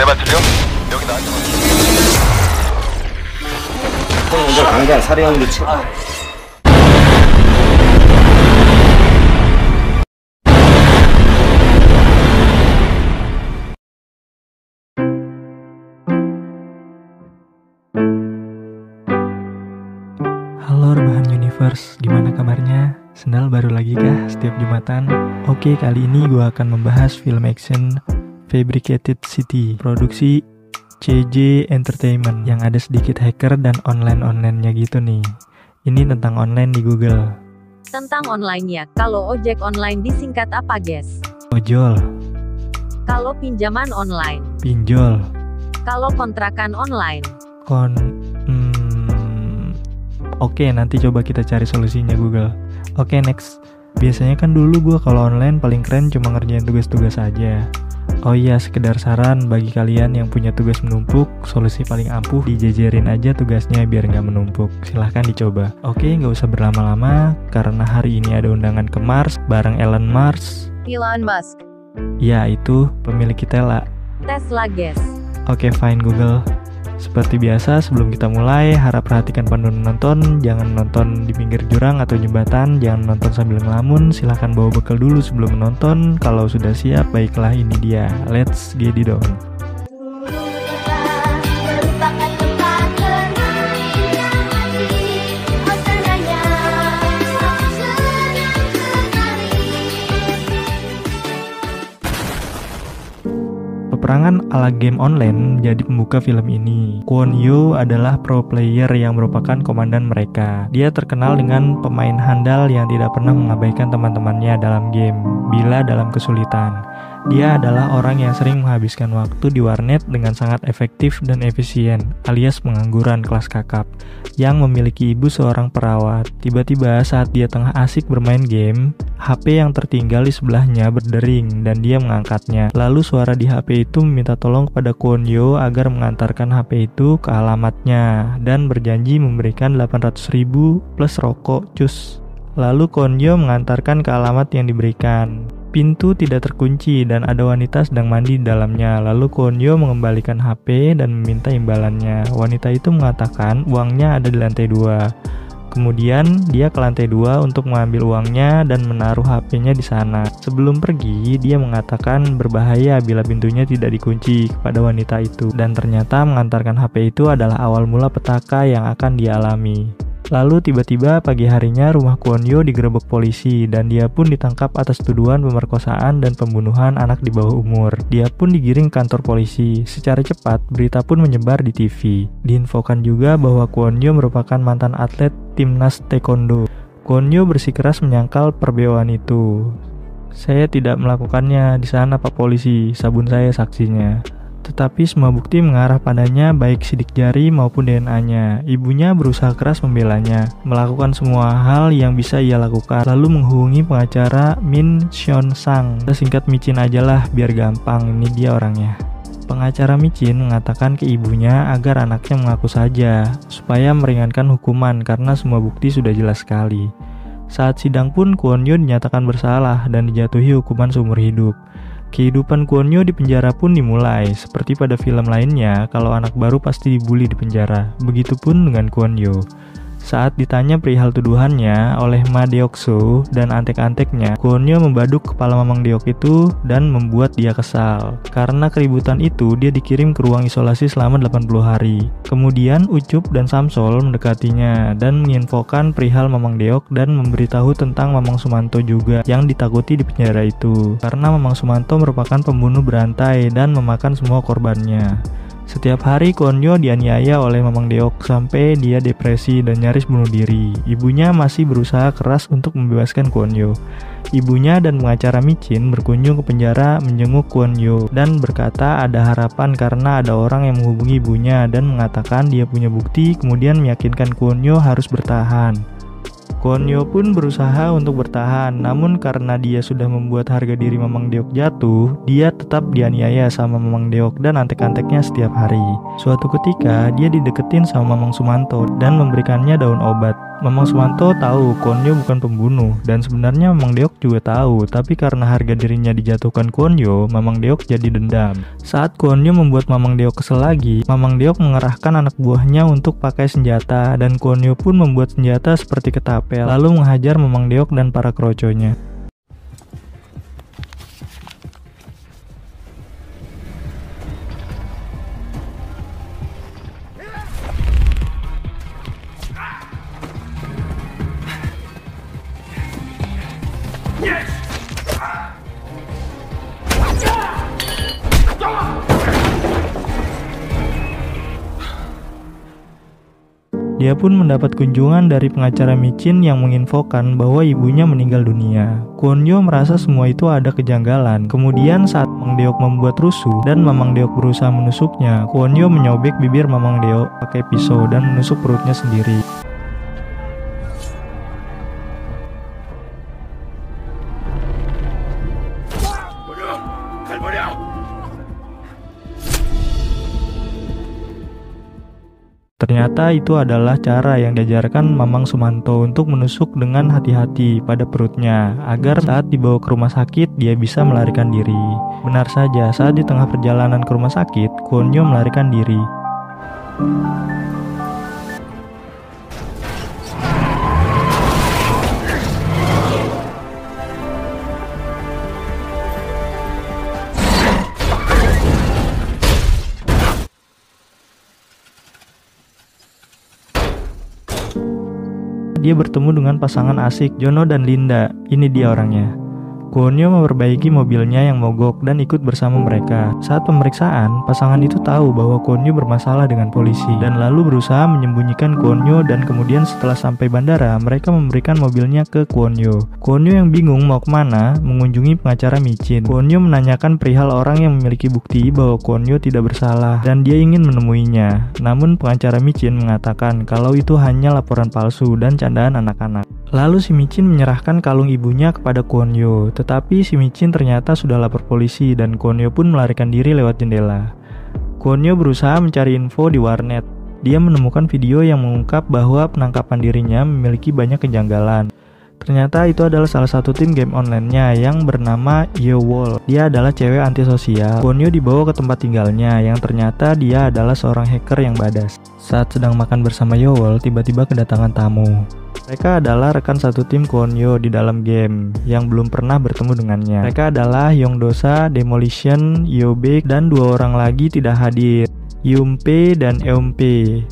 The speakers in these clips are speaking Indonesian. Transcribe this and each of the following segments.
내 말 들려? 여기 나한테 먼저 강간 살해형도 치. Halo Rebahan Universe, gimana kabarnya? Sendal baru lagi kah setiap Jumatan? Oke, kali ini gue akan membahas film action Fabricated City, produksi CJ Entertainment, yang ada sedikit hacker dan online-nya gitu nih. Ini tentang online di Google. Tentang online ya, kalau ojek online disingkat apa guys? Ojol, Kalau pinjaman online? pinjol, Kalau kontrakan online? Oke, nanti coba kita cari solusinya Google. Oke, next. Biasanya kan dulu gue kalau online paling keren cuma ngerjain tugas-tugas aja. Oh iya, sekedar saran bagi kalian yang punya tugas menumpuk, solusi paling ampuh dijejerin aja tugasnya biar nggak menumpuk. Silahkan dicoba. Oke, nggak usah berlama-lama, karena hari ini ada undangan ke Mars bareng Elon Musk. Elon Musk. Ya, itu pemilik Tesla. Tesla guys. Oke, fine Google. Seperti biasa, sebelum kita mulai, harap perhatikan panduan menonton. Jangan nonton di pinggir jurang atau jembatan, jangan nonton sambil ngelamun. Silahkan bawa bekal dulu sebelum menonton. Kalau sudah siap, baiklah ini dia. Let's get it on. Peperangan ala game online menjadi pembuka film ini. Kwon Yo adalah pro player yang merupakan komandan mereka. Dia terkenal dengan pemain handal yang tidak pernah mengabaikan teman-temannya dalam game bila dalam kesulitan. Dia adalah orang yang sering menghabiskan waktu di warnet dengan sangat efektif dan efisien, alias pengangguran kelas kakap, yang memiliki ibu seorang perawat. Tiba-tiba saat dia tengah asik bermain game, HP yang tertinggal di sebelahnya berdering dan dia mengangkatnya. Lalu suara di HP itu meminta tolong kepada Kwon Yo agar mengantarkan HP itu ke alamatnya dan berjanji memberikan 800.000 plus rokok cus. Lalu Kwon Yo mengantarkan ke alamat yang diberikan. Pintu tidak terkunci dan ada wanita sedang mandi di dalamnya. Lalu Kwon Yo mengembalikan HP dan meminta imbalannya. Wanita itu mengatakan uangnya ada di lantai 2. Kemudian dia ke lantai 2 untuk mengambil uangnya dan menaruh HP-nya di sana. Sebelum pergi, dia mengatakan berbahaya bila pintunya tidak dikunci kepada wanita itu. Dan ternyata mengantarkan HP itu adalah awal mula petaka yang akan dia alami. Lalu tiba-tiba pagi harinya rumah Kwon Yo digerebek polisi dan dia pun ditangkap atas tuduhan pemerkosaan dan pembunuhan anak di bawah umur. Dia pun digiring ke kantor polisi. Secara cepat, berita pun menyebar di TV. Diinfokan juga bahwa Kwon Yo merupakan mantan atlet timnas taekwondo. Kwon Yo bersikeras menyangkal perbeoan itu. Saya tidak melakukannya di sana Pak Polisi, sabun saya saksinya. Tetapi semua bukti mengarah padanya, baik sidik jari maupun DNA-nya. Ibunya berusaha keras membelanya, melakukan semua hal yang bisa ia lakukan, lalu menghubungi pengacara Min Seon Sang. Singkat Micin aja lah, biar gampang, ini dia orangnya. Pengacara Micin mengatakan ke ibunya agar anaknya mengaku saja, supaya meringankan hukuman karena semua bukti sudah jelas sekali. Saat sidang pun Kwon Yo dinyatakan bersalah dan dijatuhi hukuman seumur hidup. Kehidupan Kwon Yo di penjara pun dimulai. Seperti pada film lainnya, kalau anak baru pasti dibully di penjara. Begitupun dengan Kwon Yo. Saat ditanya perihal tuduhannya oleh Ma Deok-soo dan antek-anteknya, Kwon Yo membaduk kepala Mamang Deok itu dan membuat dia kesal. Karena keributan itu, dia dikirim ke ruang isolasi selama 80 hari. Kemudian Ucup dan Samsol mendekatinya dan menginfokan perihal Mamang Deok dan memberitahu tentang Mamang Sumanto juga yang ditakuti di penjara itu. Karena Mamang Sumanto merupakan pembunuh berantai dan memakan semua korbannya. Setiap hari Kwon Yo dianiaya oleh Mamang Deok sampai dia depresi dan nyaris bunuh diri. Ibunya masih berusaha keras untuk membebaskan Kwon Yo. Ibunya dan pengacara Micin berkunjung ke penjara menjenguk Kwon Yo dan berkata ada harapan karena ada orang yang menghubungi ibunya dan mengatakan dia punya bukti, kemudian meyakinkan Kwon Yo harus bertahan. Kwon Yo pun berusaha untuk bertahan, namun karena dia sudah membuat harga diri Mamang Deok jatuh, dia tetap dianiaya sama Mamang Deok dan antek-anteknya setiap hari. Suatu ketika, dia dideketin sama Mamang Sumanto dan memberikannya daun obat. Mamang Sumanto tahu Kwon Yo bukan pembunuh, dan sebenarnya Mamang Deok juga tahu, tapi karena harga dirinya dijatuhkan Kwon Yo, Mamang Deok jadi dendam. Saat Kwon Yo membuat Mamang Deok kesel lagi, Mamang Deok mengerahkan anak buahnya untuk pakai senjata, dan Kwon Yo pun membuat senjata seperti ketapel, lalu menghajar Mamang Deok dan para kroconya. Dia pun mendapat kunjungan dari pengacara micin yang menginfokan bahwa ibunya meninggal dunia. Kwon Yo merasa semua itu ada kejanggalan. Kemudian saat Mamang Deok membuat rusuh dan Mamang Deok berusaha menusuknya, Kwon Yo menyobek bibir Mamang Deok pakai pisau dan menusuk perutnya sendiri. Ternyata itu adalah cara yang diajarkan Mamang Sumanto untuk menusuk dengan hati-hati pada perutnya, agar saat dibawa ke rumah sakit dia bisa melarikan diri. Benar saja, saat di tengah perjalanan ke rumah sakit, Kwon Yo melarikan diri. Dia bertemu dengan pasangan asik Jono dan Linda. Ini dia orangnya. Kwon Yo memperbaiki mobilnya yang mogok dan ikut bersama mereka. Saat pemeriksaan, pasangan itu tahu bahwa Kwon Yo bermasalah dengan polisi dan lalu berusaha menyembunyikan Kwon Yo, dan kemudian setelah sampai bandara, mereka memberikan mobilnya ke Kwon Yo. Kwon Yo yang bingung mau kemana, mengunjungi pengacara micin. Kwon Yo menanyakan perihal orang yang memiliki bukti bahwa Kwon Yo tidak bersalah dan dia ingin menemuinya. Namun pengacara micin mengatakan kalau itu hanya laporan palsu dan candaan anak-anak. Lalu si micin menyerahkan kalung ibunya kepada Kwon Yo, tetapi si micin ternyata sudah lapor polisi dan Kwon Yo pun melarikan diri lewat jendela. Kwon Yo berusaha mencari info di warnet. Dia menemukan video yang mengungkap bahwa penangkapan dirinya memiliki banyak kejanggalan. Ternyata itu adalah salah satu tim game online-nya yang bernama Yewol. Dia adalah cewek antisosial. Kwon Yo dibawa ke tempat tinggalnya yang ternyata dia adalah seorang hacker yang badas. Saat sedang makan bersama Yewol, tiba-tiba kedatangan tamu. Mereka adalah rekan satu tim Kwon Yo di dalam game yang belum pernah bertemu dengannya. Mereka adalah Yongdosa, Demolition, Yobek, dan dua orang lagi tidak hadir, Yumpe dan Eumpe.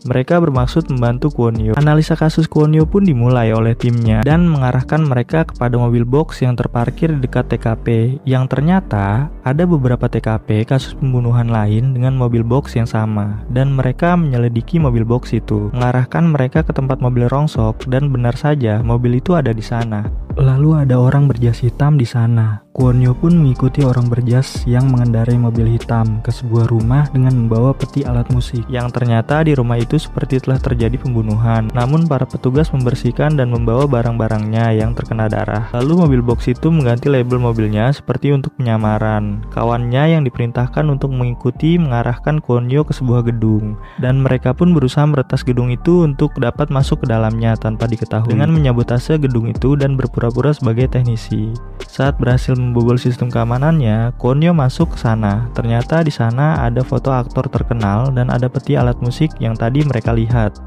Mereka bermaksud membantu Kwon Yo. Analisa kasus Kwon Yo pun dimulai oleh timnya dan mengarahkan mereka kepada mobil box yang terparkir di dekat TKP, yang ternyata ada beberapa TKP kasus pembunuhan lain dengan mobil box yang sama, dan mereka menyelidiki mobil box itu, mengarahkan mereka ke tempat mobil rongsok, dan benar saja mobil itu ada di sana. Lalu ada orang berjas hitam di sana. Kwon Yo pun mengikuti orang berjas yang mengendarai mobil hitam ke sebuah rumah dengan membawa peti alat musik, yang ternyata di rumah itu seperti telah terjadi pembunuhan. Namun para petugas membersihkan dan membawa barang-barangnya yang terkena darah. Lalu mobil box itu mengganti label mobilnya seperti untuk penyamaran. Kawannya yang diperintahkan untuk mengikuti mengarahkan Kwon Yo ke sebuah gedung, dan mereka pun berusaha meretas gedung itu untuk dapat masuk ke dalamnya tanpa diketahui dengan menyabotase gedung itu dan berpura-pura sebagai teknisi. Saat berhasil membobol sistem keamanannya, Kwon Yo masuk ke sana. Ternyata di sana ada foto aktor terkenal dan ada peti alat musik yang tadi mereka lihat.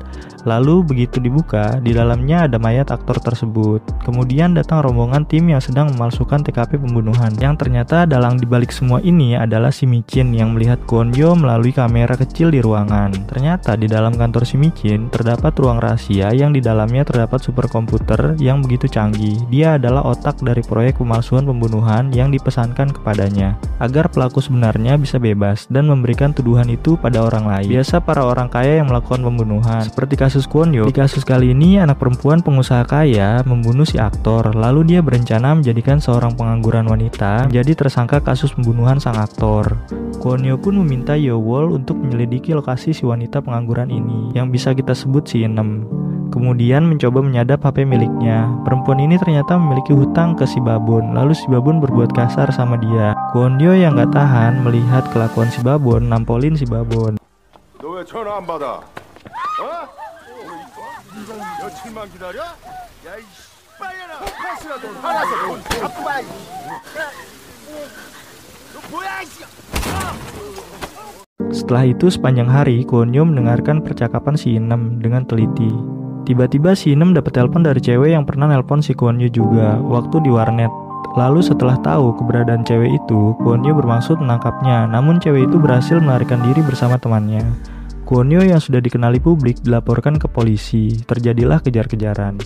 Lalu begitu dibuka, di dalamnya ada mayat aktor tersebut. Kemudian datang rombongan tim yang sedang memalsukan TKP pembunuhan. Yang ternyata dalang dibalik semua ini adalah si micin yang melihat Kwon Yo melalui kamera kecil di ruangan. Ternyata di dalam kantor si micin terdapat ruang rahasia yang di dalamnya terdapat superkomputer yang begitu canggih. Dia adalah otak dari proyek pemalsuan pembunuhan yang dipesankan kepadanya, agar pelaku sebenarnya bisa bebas dan memberikan tuduhan itu pada orang lain. Biasa para orang kaya yang melakukan pembunuhan. Seperti kasus Kwon Yo, di kasus kali ini anak perempuan pengusaha kaya membunuh si aktor, lalu dia berencana menjadikan seorang pengangguran wanita menjadi tersangka kasus pembunuhan sang aktor. Kwon Yo pun meminta Yewol untuk menyelidiki lokasi si wanita pengangguran ini, yang bisa kita sebut si Inem. kemudian mencoba menyadap HP miliknya. Perempuan ini ternyata memiliki hutang ke si babon, lalu si babon berbuat kasar sama dia. Kwon-yo yang gak tahan melihat kelakuan si babon, nampolin si babon. 너 왜 전화 안 받아? 어? 며칠만 기다려? 야, 이 빨려라. 가스라도 하나서 돈 갖고 와. 너 뭐야, 이 씨. Setelah itu sepanjang hari, Kwon-yo mendengarkan percakapan si Inem dengan teliti. Tiba-tiba si Inem dapat telepon dari cewek yang pernah nelpon si Kwon-yo juga, waktu di warnet. Lalu setelah tahu keberadaan cewek itu, Kwon-yo bermaksud menangkapnya, namun cewek itu berhasil melarikan diri bersama temannya. Kwon-yo yang sudah dikenali publik dilaporkan ke polisi. Terjadilah kejar-kejaran.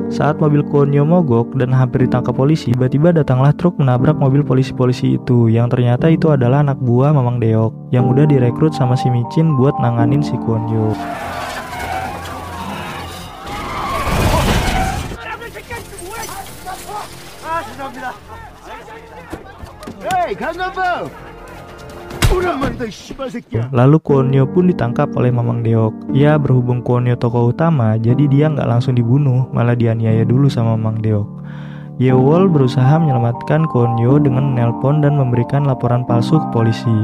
Saat mobil Kwon-yo mogok dan hampir ditangkap polisi, tiba-tiba datanglah truk menabrak mobil polisi-polisi itu, yang ternyata itu adalah anak buah Mamang Deok yang udah direkrut sama si Micin buat nanganin si Kwon-yo. Lalu Kwon-yo pun ditangkap oleh Mamang Deok. Ya, berhubung Kwon-yo tokoh utama, jadi dia nggak langsung dibunuh, malah dianiaya dulu sama Mamang Deok. Yewol berusaha menyelamatkan Kwon-yo dengan menelpon dan memberikan laporan palsu ke polisi.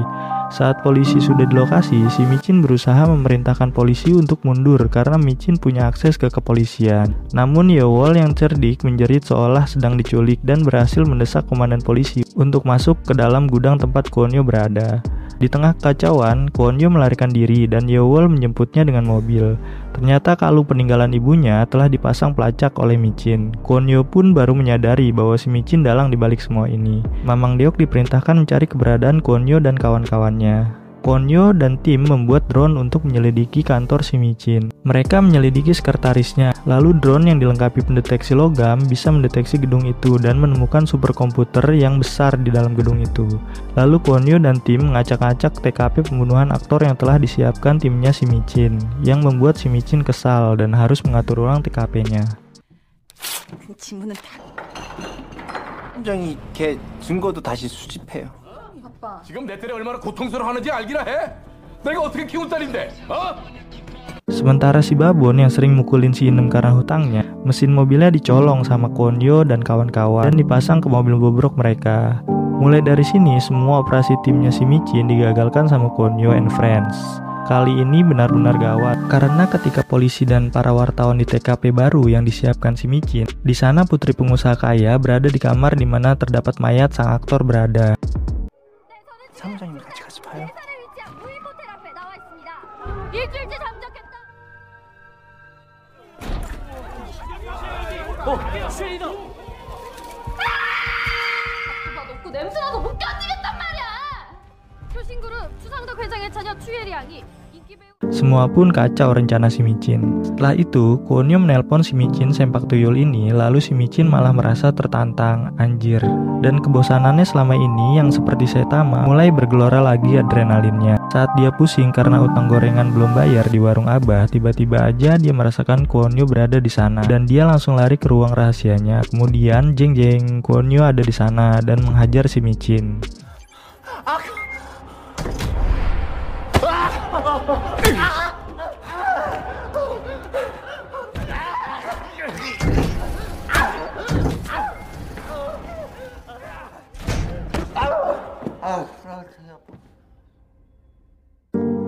Saat polisi sudah di lokasi, si Micin berusaha memerintahkan polisi untuk mundur karena Micin punya akses ke kepolisian. Namun Yewol yang cerdik menjerit seolah sedang diculik dan berhasil mendesak komandan polisi untuk masuk ke dalam gudang tempat Kwon-yo berada. Di tengah kekacauan, Kwon-yo melarikan diri dan Yewol menjemputnya dengan mobil. Ternyata kalung peninggalan ibunya telah dipasang pelacak oleh Micin. Kwon-yo pun baru menyadari bahwa si Micin dalang dibalik semua ini. Mamang Deok diperintahkan mencari keberadaan Kwon-yo dan kawan-kawannya. Kwon-yo dan tim membuat drone untuk menyelidiki kantor si Micin. Mereka menyelidiki sekretarisnya, lalu drone yang dilengkapi pendeteksi logam bisa mendeteksi gedung itu dan menemukan superkomputer yang besar di dalam gedung itu. Lalu Kwon-yo dan tim mengacak-acak TKP pembunuhan aktor yang telah disiapkan timnya si Micin, yang membuat si Micin kesal dan harus mengatur ulang TKP-nya. 팀장이 걔 증거도 다시 수집해요. 지금 내 딸이 얼마나 고통스러워하는지 알기나 해? 내가 어떻게 키운 딸인데? 어? Sementara si babon yang sering mukulin si Inem karena hutangnya, mesin mobilnya dicolong sama Kwon-yo dan kawan-kawan dan dipasang ke mobil bobrok mereka. Mulai dari sini, semua operasi timnya si Micin digagalkan sama Kwon-yo and friends. Kali ini benar-benar gawat, karena ketika polisi dan para wartawan di TKP baru yang disiapkan si Micin, di sana putri pengusaha kaya berada di kamar di mana terdapat mayat sang aktor berada. 사무장님 같이 가서 봐요. 쉐이더! 높고 냄새나서 못 견디겠단 말이야! 표신그룹 추상덕 회장의 처녀 추예리 양이 인기 배우 Semua pun kacau rencana si Micin. Setelah itu, Kwon-yo menelpon si Micin sempak tuyul ini, lalu si Micin malah merasa tertantang, anjir. Dan kebosanannya selama ini yang seperti Saitama mulai bergelora lagi adrenalinnya. Saat dia pusing karena utang gorengan belum bayar di warung Abah, tiba-tiba aja dia merasakan Kwon-yo berada di sana dan dia langsung lari ke ruang rahasianya. Kemudian jeng-jeng, Kwon-yo ada di sana dan menghajar si Micin.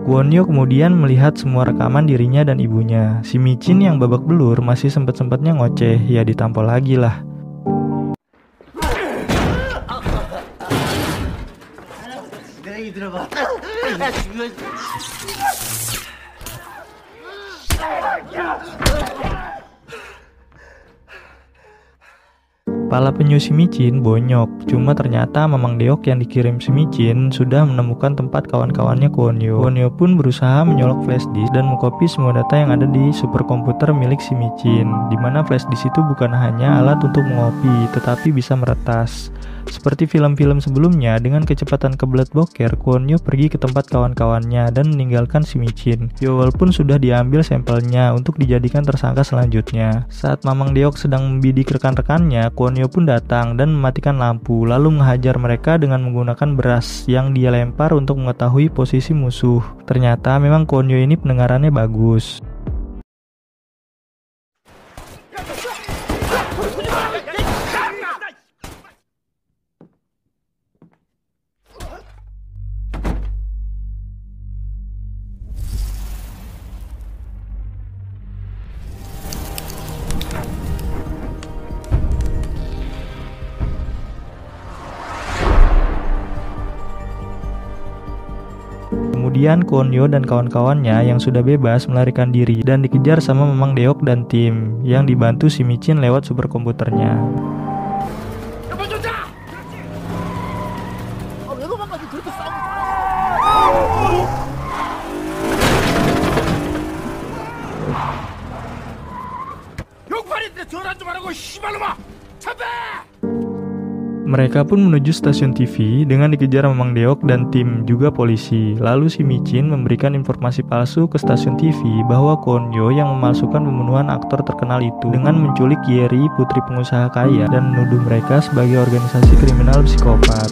Kwon-yo kemudian melihat semua rekaman dirinya dan ibunya. Si Micin yang babak belur masih sempet-sempetnya ngoceh, ya ditampol lagi lah. Kepala penyu si Micin bonyok, cuma ternyata Mamang Deok yang dikirim si Micin sudah menemukan tempat kawan-kawannya Kwon-yo. Kwon-yo pun berusaha menyolok flash disk dan mengcopy semua data yang ada di superkomputer milik si Micin, dimana flash disk itu bukan hanya alat untuk mengopi, tetapi bisa meretas. Seperti film-film sebelumnya, dengan kecepatan kebelet boker, Kwon Yo pergi ke tempat kawan-kawannya dan meninggalkan si Michin. Yowol pun sudah diambil sampelnya untuk dijadikan tersangka selanjutnya. Saat Mamang Deok sedang membidik rekan-rekannya, Kwon Yo pun datang dan mematikan lampu, lalu menghajar mereka dengan menggunakan beras yang dia lempar untuk mengetahui posisi musuh. Ternyata memang Kwon Yo ini pendengarannya bagus. Kemudian Kwon Yo dan kawan-kawannya yang sudah bebas melarikan diri dan dikejar sama Mamang Deok dan tim yang dibantu si Michin lewat superkomputernya. Mereka pun menuju stasiun TV dengan dikejar Mamang Deok dan tim juga polisi. Lalu si Michin memberikan informasi palsu ke stasiun TV bahwa Kwon Yo yang memalsukan pembunuhan aktor terkenal itu dengan menculik Yeri, putri pengusaha kaya, dan menuduh mereka sebagai organisasi kriminal psikopat.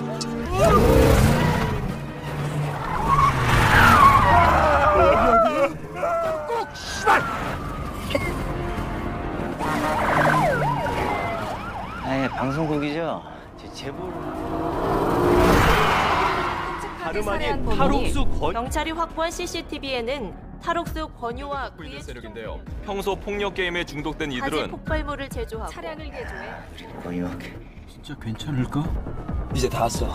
방송국이죠? 제보. 다름 아닌 탈옥수 경찰이 확보한 CCTV에는 탈옥수 권유와 그의 세력인데요. 평소 폭력 게임에 중독된 화재 이들은 폭발물을 제조하고 차량을 개조해 권유. 진짜 괜찮을까? 이제 다 왔어.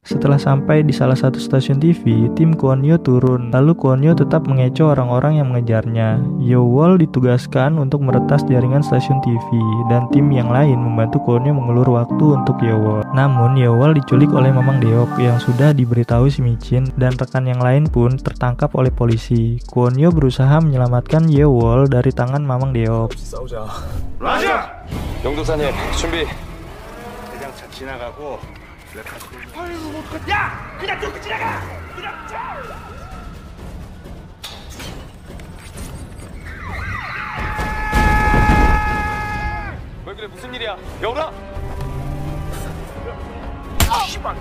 Setelah sampai di salah satu stasiun TV, tim Kwon Yo turun. Lalu Kwon Yo tetap mengecoh orang-orang yang mengejarnya. Yowol ditugaskan untuk meretas jaringan stasiun TV, dan tim yang lain membantu Kwon Yo mengulur waktu untuk Yowol. Namun Yowol diculik oleh Mamang Deok yang sudah diberitahu si Michin, dan rekan yang lain pun tertangkap oleh polisi. Kwon Yo berusaha menyelamatkan Yowol dari tangan Mamang Deok. 라자! 영도사님 준비. 대장차 지나가고 야! 그냥 쭉 지나가! 왜 그래 무슨 일이야? 여울아! 씨발!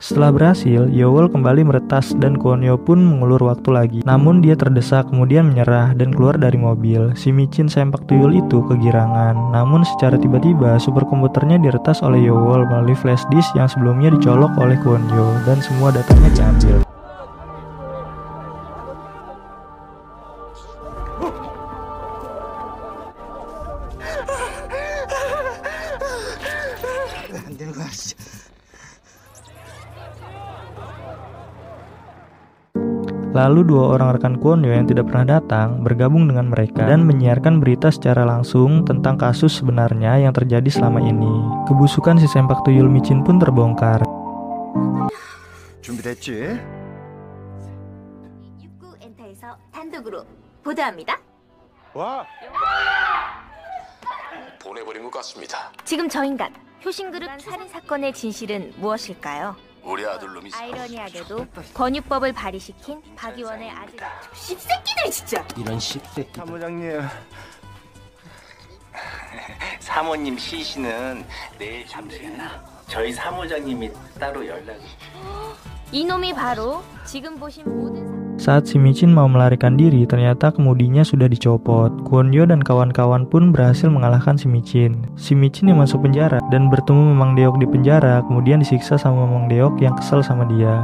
Setelah berhasil, Yowol kembali meretas dan Kwon Yo pun mengulur waktu lagi. Namun dia terdesak kemudian menyerah dan keluar dari mobil. Si Michin sempak tuyul itu kegirangan. Namun secara tiba-tiba superkomputernya diretas oleh Yowol melalui flash disk yang sebelumnya dicolok oleh Kwon Yo dan semua datanya diambil. Lalu dua orang rekan Kwon Yo yang tidak pernah datang bergabung dengan mereka dan menyiarkan berita secara langsung tentang kasus sebenarnya yang terjadi selama ini. Kebusukan si sempak tuyul Michin pun terbongkar. 준비됐지? 육구 엔터에서 단독으로 보도합니다. 와! 보내버린 것 같습니다. 지금 저 인간 효신그룹 살인 사건의 진실은 무엇일까요? 우리 아들 놈이 아이러니하게도 권유법을 발의시킨 박 의원의 아들. 씹새끼들 진짜. 이런 씹새끼. 사무장님. 사모님 시신은 내일 잠수했나? 저희 사무장님이 따로 연락이. 이놈이 바로 지금 보신 모든 Saat si Michin mau melarikan diri, ternyata kemudinya sudah dicopot. Kwon Yo dan kawan-kawan pun berhasil mengalahkan si Michin. Si Michin yang masuk penjara dan bertemu Mamang Deok di penjara, kemudian disiksa sama Mamang Deok yang kesel sama dia.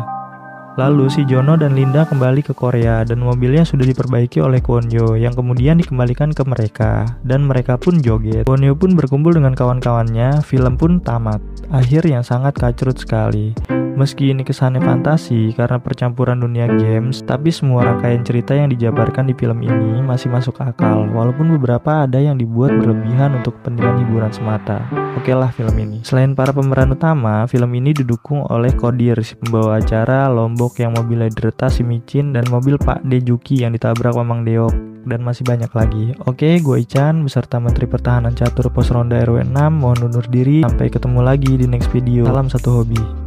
Lalu si Jono dan Linda kembali ke Korea dan mobilnya sudah diperbaiki oleh Kwon Yo yang kemudian dikembalikan ke mereka dan mereka pun joget. Kwon Yo pun berkumpul dengan kawan-kawannya, film pun tamat. Akhir yang sangat kacrut sekali. Meski ini kesannya fantasi karena percampuran dunia games, tapi semua rangkaian cerita yang dijabarkan di film ini masih masuk akal, walaupun beberapa ada yang dibuat berlebihan untuk kepentingan hiburan semata. Oke lah film ini. Selain para pemeran utama, film ini didukung oleh Kodir, si pembawa acara, Lombok yang mobilnya diretas si Micin, dan mobil Pak Dejuki yang ditabrak Mamang Deok, dan masih banyak lagi. Oke, gue Ican beserta Menteri Pertahanan Catur Pos Ronda RW 6 mohon undur diri. Sampai ketemu lagi di next video. Salam satu hobi.